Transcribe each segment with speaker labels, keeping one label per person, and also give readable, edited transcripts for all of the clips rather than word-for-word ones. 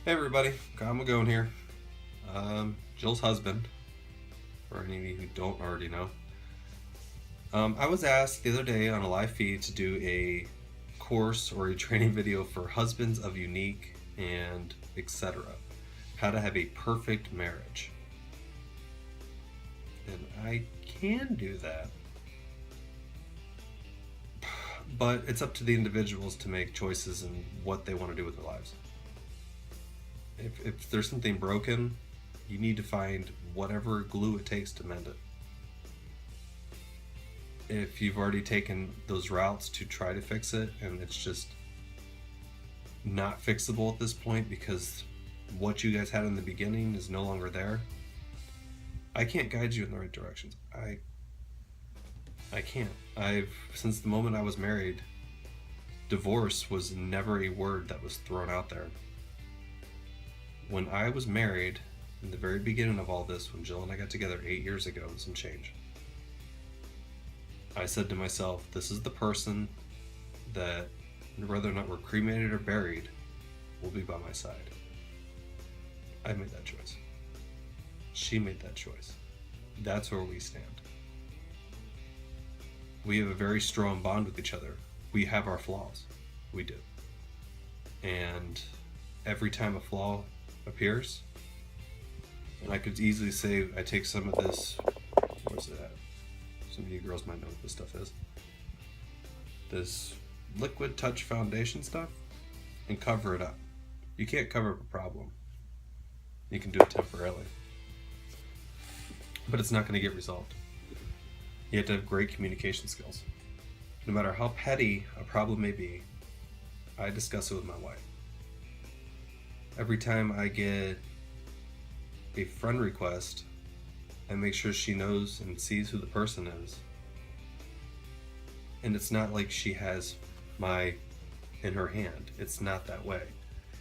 Speaker 1: Hey everybody, Kyle Migone here. Jill's husband, for any of you who don't already know. I was asked the other day on a live feed to do a course or a training video for husbands of Younique and etc. How to have a perfect marriage. And I can do that. But it's up to the individuals to make choices in what they want to do with their lives. If there's something broken, you need to find whatever glue it takes to mend it. If you've already taken those routes to try to fix it and it's just not fixable at this point because what you guys had in the beginning is no longer there, I can't guide you in the right directions. I can't. Since the moment I was married, divorce was never a word that was thrown out there. When I was married, in the very beginning of all this, when Jill and I got together 8 years ago and some change, I said to myself, this is the person that, whether or not we're cremated or buried, will be by my side. I made that choice. She made that choice. That's where we stand. We have a very strong bond with each other. We have our flaws. We do. And every time a flaw appears, and I could easily say I take some of this, where's it at? Some of you girls might know what this stuff is. This liquid touch foundation stuff, and cover it up. You can't cover up a problem. You can do it temporarily, but it's not going to get resolved. You have to have great communication skills. No matter how petty a problem may be, I discuss it with my wife. Every time I get a friend request, I make sure she knows and sees who the person is. And it's not like she has my in her hand. It's not that way.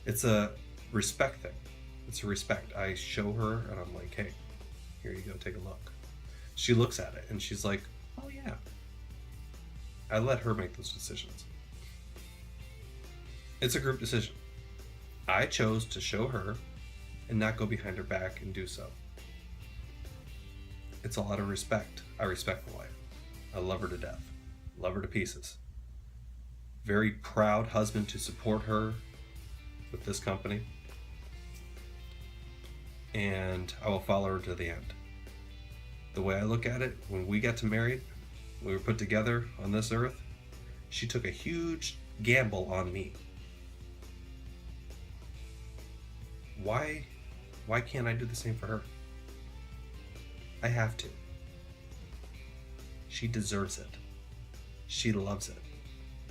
Speaker 1: It's a respect thing. It's a respect. I show her and I'm like, hey, here you go, take a look. She looks at it and she's like, oh yeah. I let her make those decisions. It's a group decision. I chose to show her and not go behind her back and do so. It's a lot of respect. I respect my wife. I love her to death. Love her to pieces. Very proud husband to support her with this company. And I will follow her to the end. The way I look at it, when we got married, we were put together on this earth, she took a huge gamble on me. Why can't I do the same for her? I have to. She deserves it. She loves it.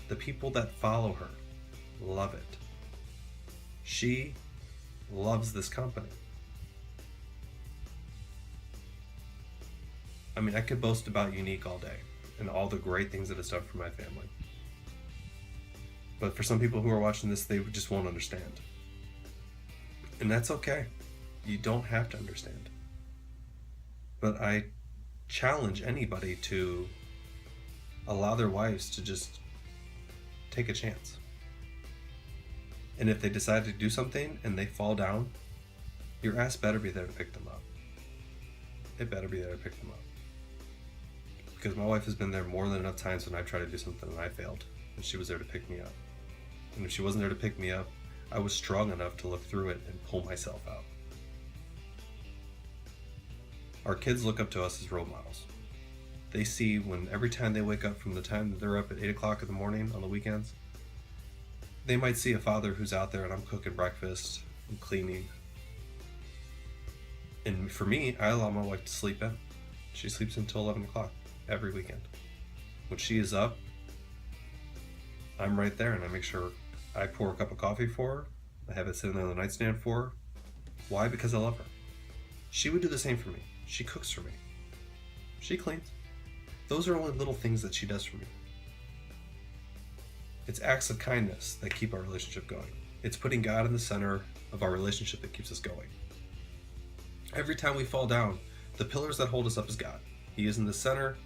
Speaker 1: The people that follow her love it. She loves this company. I mean, I could boast about Younique all day and all the great things that it's done for my family. But for some people who are watching this, they just won't understand. And that's okay. You don't have to understand. But I challenge anybody to allow their wives to just take a chance. And if they decide to do something and they fall down, your ass better be there to pick them up. It better be there to pick them up. Because my wife has been there more than enough times when I tried to do something and I failed, and she was there to pick me up. And if she wasn't there to pick me up, I was strong enough to look through it and pull myself out. Our kids look up to us as role models. They see when every time they wake up from the time that they're up at 8 o'clock in the morning on the weekends, they might see a father who's out there and I'm cooking breakfast and cleaning. And for me, I allow my wife to sleep in. She sleeps until 11 o'clock every weekend. When she is up, I'm right there and I make sure I pour a cup of coffee for her. I have it sitting on the nightstand for her. Why? Because I love her. She would do the same for me. She cooks for me. She cleans. Those are only little things that she does for me. It's acts of kindness that keep our relationship going. It's putting God in the center of our relationship that keeps us going. Every time we fall down, the pillars that hold us up is God. He is in the center.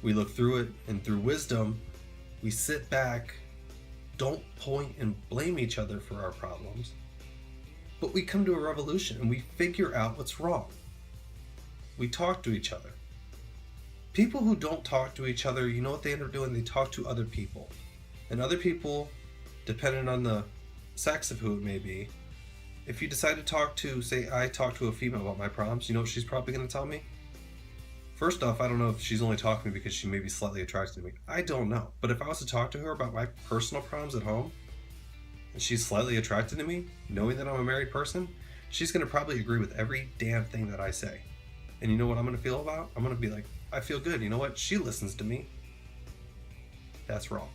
Speaker 1: We look through it, and through wisdom, we sit back, don't point and blame each other for our problems. But we come to a revolution and we figure out what's wrong. We talk to each other. People who don't talk to each other, you know what they end up doing? They talk to other people. And other people, depending on the sex of who it may be, if you decide to talk to, say, I talk to a female about my problems, you know what she's probably going to tell me? First off, I don't know if she's only talking to me because she may be slightly attracted to me. I don't know. But if I was to talk to her about my personal problems at home, and she's slightly attracted to me, knowing that I'm a married person, she's going to probably agree with every damn thing that I say. And you know what I'm going to feel about? I'm going to be like, I feel good. You know what? She listens to me. That's wrong.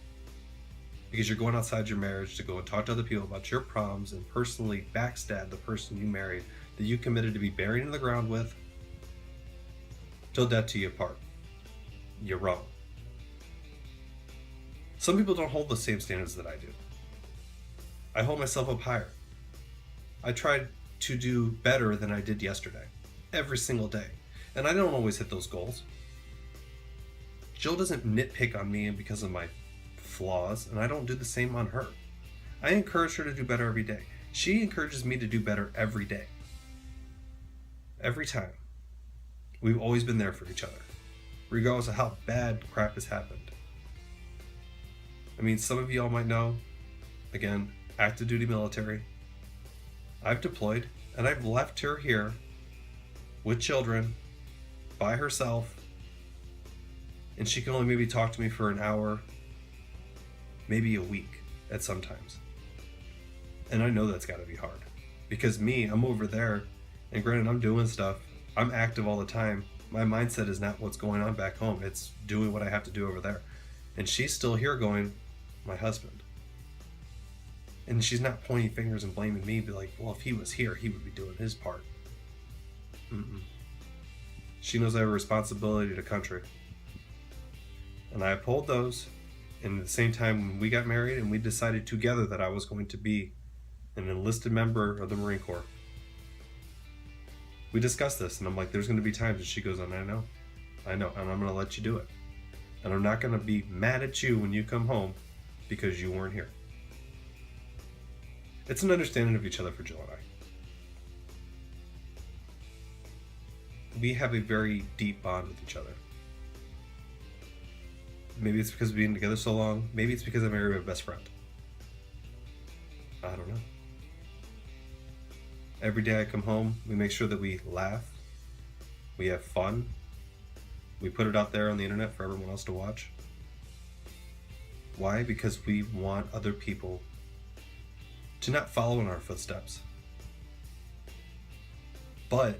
Speaker 1: Because you're going outside your marriage to go and talk to other people about your problems and personally backstab the person you married that you committed to be buried in the ground with till death do you apart. You're wrong. Some people don't hold the same standards that I do. I hold myself up higher. I try to do better than I did yesterday, every single day. And I don't always hit those goals. Jill doesn't nitpick on me because of my flaws, and I don't do the same on her. I encourage her to do better every day. She encourages me to do better every day. Every time. We've always been there for each other, regardless of how bad crap has happened. I mean, some of y'all might know, again, active duty military. I've deployed, and I've left her here with children, by herself, and she can only maybe talk to me for an hour, maybe a week at some times. And I know that's got to be hard. Because me, I'm over there, and granted, I'm doing stuff. I'm active all the time. My mindset is not what's going on back home. It's doing what I have to do over there. And she's still here going, my husband. And she's not pointing fingers and blaming me, be like, well, if he was here, he would be doing his part. She knows I have a responsibility to country. And I uphold those. And at the same time, when we got married and we decided together that I was going to be an enlisted member of the Marine Corps, we discussed this, and I'm like, there's going to be times, and she goes, I know, and I'm going to let you do it. And I'm not going to be mad at you when you come home because you weren't here. It's an understanding of each other for Jill and I. We have a very deep bond with each other. Maybe it's because we've been together so long. Maybe it's because I married my best friend. I don't know. Every day I come home, we make sure that we laugh, we have fun, we put it out there on the internet for everyone else to watch. Why? Because we want other people to not follow in our footsteps, but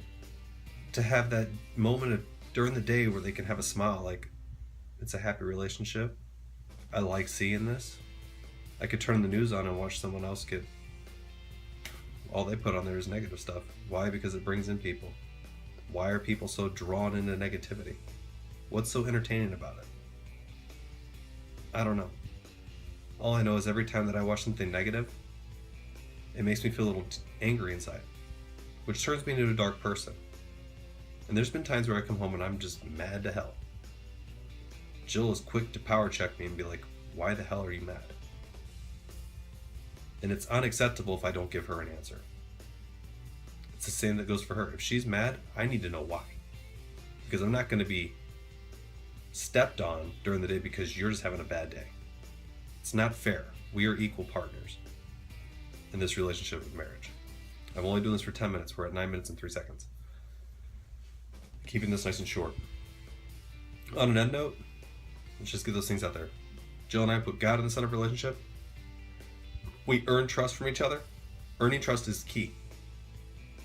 Speaker 1: to have that moment during the day where they can have a smile, like, it's a happy relationship. I like seeing this. I could turn the news on and watch someone else get, all they put on there is negative stuff. Why? Because it brings in people. Why are people so drawn into negativity? What's so entertaining about it? I don't know. All I know is every time that I watch something negative, it makes me feel a little angry inside, which turns me into a dark person. And there's been times where I come home and I'm just mad to hell. Jill is quick to power check me and be like, why the hell are you mad? And it's unacceptable if I don't give her an answer. It's the same that goes for her. If she's mad, I need to know why. Because I'm not going to be stepped on during the day because you're just having a bad day. It's not fair. We are equal partners in this relationship of marriage. I'm only doing this for 10 minutes. We're at 9 minutes and 3 seconds. Keeping this nice and short. On an end note, let's just get those things out there. Jill and I put God in the center of our relationship. We earn trust from each other. Earning trust is key.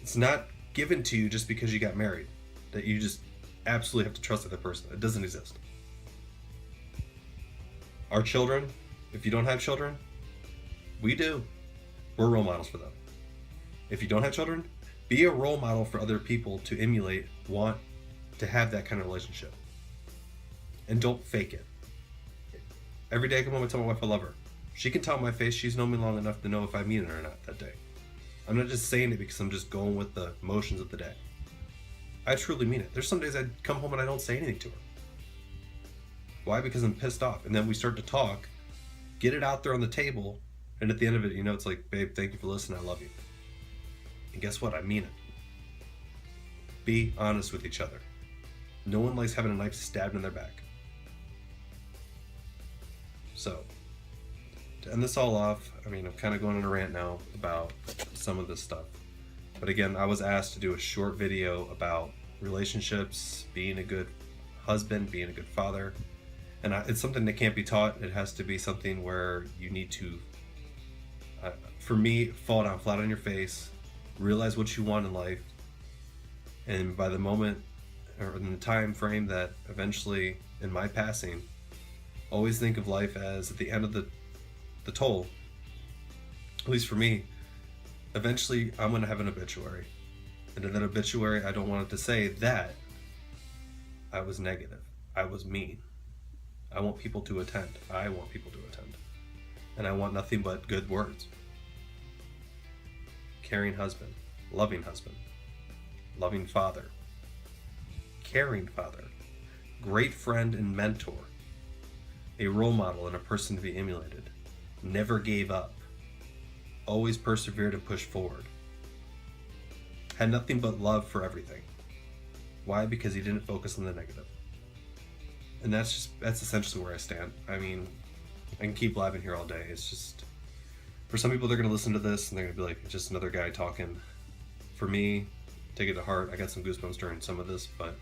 Speaker 1: It's not given to you just because you got married, that you just absolutely have to trust the other person. It doesn't exist. Our children, if you don't have children, we do. We're role models for them. If you don't have children, be a role model for other people to emulate, want to have that kind of relationship. And don't fake it. Every day I come home and tell my wife I love her. She can tell my face she's known me long enough to know if I mean it or not that day. I'm not just saying it because I'm just going with the motions of the day. I truly mean it. There's some days I come home and I don't say anything to her. Why? Because I'm pissed off. And then we start to talk, get it out there on the table, and at the end of it, it's like, babe, thank you for listening, I love you. And guess what? I mean it. Be honest with each other. No one likes having a knife stabbed in their back. So, to end this all off, I mean, I'm kind of going on a rant now about some of this stuff. But again, I was asked to do a short video about relationships, being a good husband, being a good father. And it's something that can't be taught. It has to be something where you need to, for me, fall down flat on your face, realize what you want in life, and by the moment or in the time frame that eventually in my passing, always think of life as at the end of the toll, at least for me, eventually I'm going to have an obituary. And in that obituary, I don't want it to say that I was negative, I was mean. I want people to attend. I want people to attend. And I want nothing but good words. Caring husband, loving father, caring father, great friend and mentor, a role model and a person to be emulated, never gave up, always persevered and pushed forward, had nothing but love for everything. Why? Because he didn't focus on the negative. And that's essentially where I stand. I mean, I can keep blabbing here all day. It's just, for some people, they're going to listen to this and they're going to be like, it's just another guy talking. For me, take it to heart. I got some goosebumps during some of this, but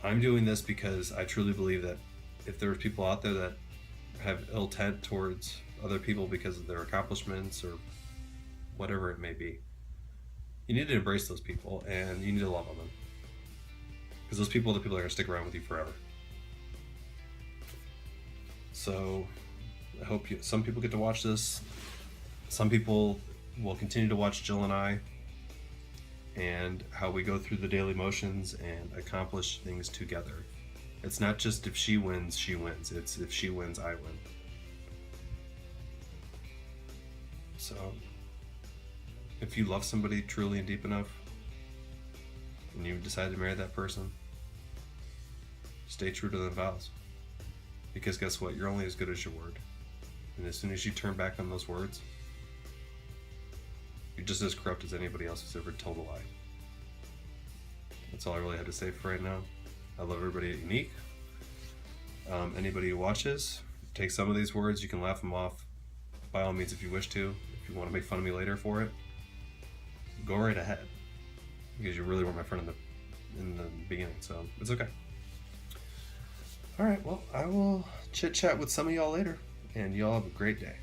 Speaker 1: I'm doing this because I truly believe that if there's people out there that have ill intent towards other people because of their accomplishments or whatever it may be, you need to embrace those people and you need to love on them. Because those people are the people that are going to stick around with you forever. So I hope some people get to watch this. Some people will continue to watch Jill and I and how we go through the daily motions and accomplish things together. It's not just if she wins, she wins. It's if she wins, I win. So if you love somebody truly and deep enough, and you decide to marry that person, stay true to the vows. Because guess what? You're only as good as your word. And as soon as you turn back on those words, you're just as corrupt as anybody else who's ever told a lie. That's all I really have to say for right now. I love everybody at Younique. Anybody who watches, take some of these words, you can laugh them off. By all means, if you wish to. If you want to make fun of me later for it, go right ahead. Because you really were my friend in the beginning, so it's okay. Alright, well, I will chit-chat with some of y'all later, and y'all have a great day.